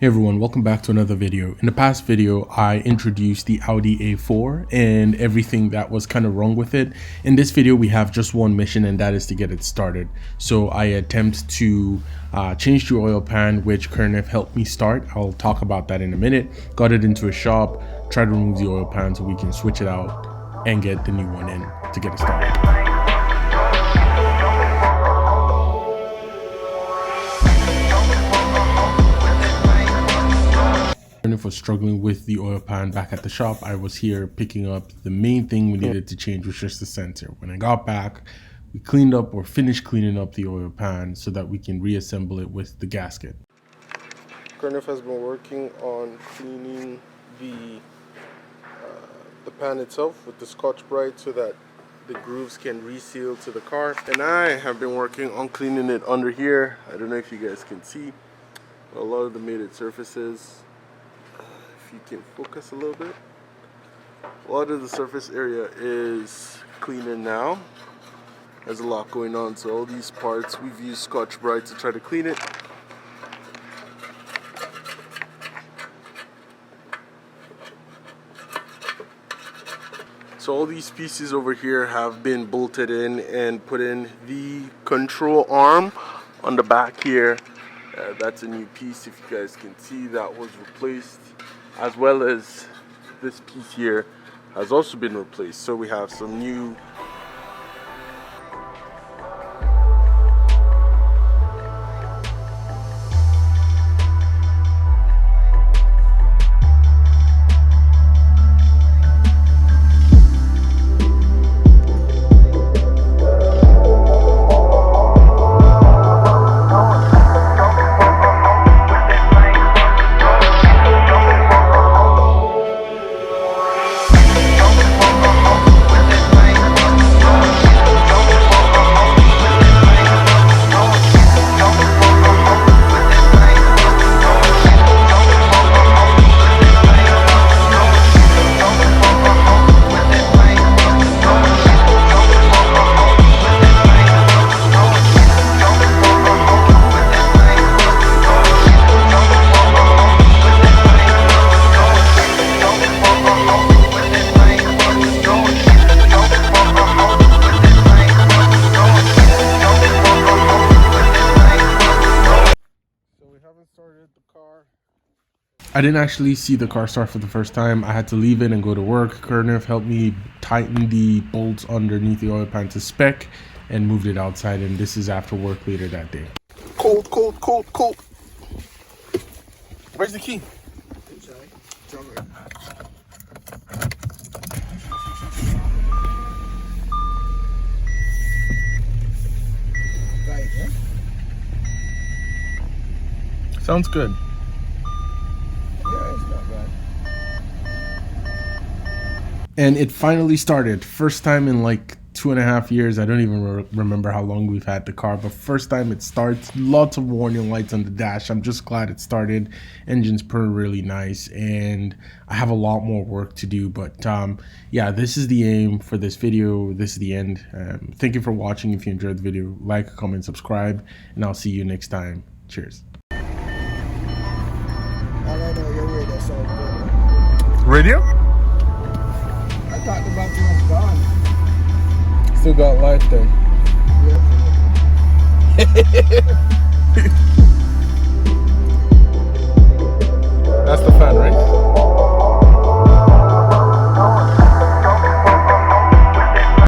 Hey everyone, welcome back to another video. In the past video, I introduced the Audi A4 and everything that was kind of wrong with it. In this video, we have just one mission, and that is to get it started. So I attempt to change the oil pan, which Kernif helped me start. I'll talk about that in a minute. Got it into a shop, tried to remove the oil pan so we can switch it out and get the new one in to get it started. Kernif was struggling with the oil pan back at the shop. I was here picking up the main thing we needed to change, was just the sensor. When I got back, we cleaned up or finished cleaning up the oil pan so that we can reassemble it with the gasket. Kernif has been working on cleaning the pan itself with the Scotch-Brite so that the grooves can reseal to the car. And I have been working on cleaning it under here. I don't know if you guys can see a lot of the mated surfaces. You can focus a little bit. A lot of the surface area is cleaner now. There's a lot going on, so all these parts we've used Scotch-Brite to try to clean it. So all these pieces over here have been bolted in and put in. The control arm on the back here, that's a new piece. If you guys can see, that was replaced, as well as this piece here has also been replaced. So we have some new started the car. I didn't actually see the car start for the first time. I had to leave it and go to work. Kernif helped me tighten the bolts underneath the oil pan to spec and moved it outside, and this is after work later that day. Cold. Where's the key? Sounds good. Yeah, it's not bad. And it finally started. First time in like 2.5 years. I don't even remember how long we've had the car, but first time it starts. Lots of warning lights on the dash. I'm just glad it started. Engine's pretty really nice, and I have a lot more work to do, but yeah, this is the aim for this video. This is the end. Thank you for watching. If you enjoyed the video, like, comment, subscribe, and I'll see you next time. Cheers. Radio? I talked about too much gone. Still got life there. Yeah. That's the fan, right?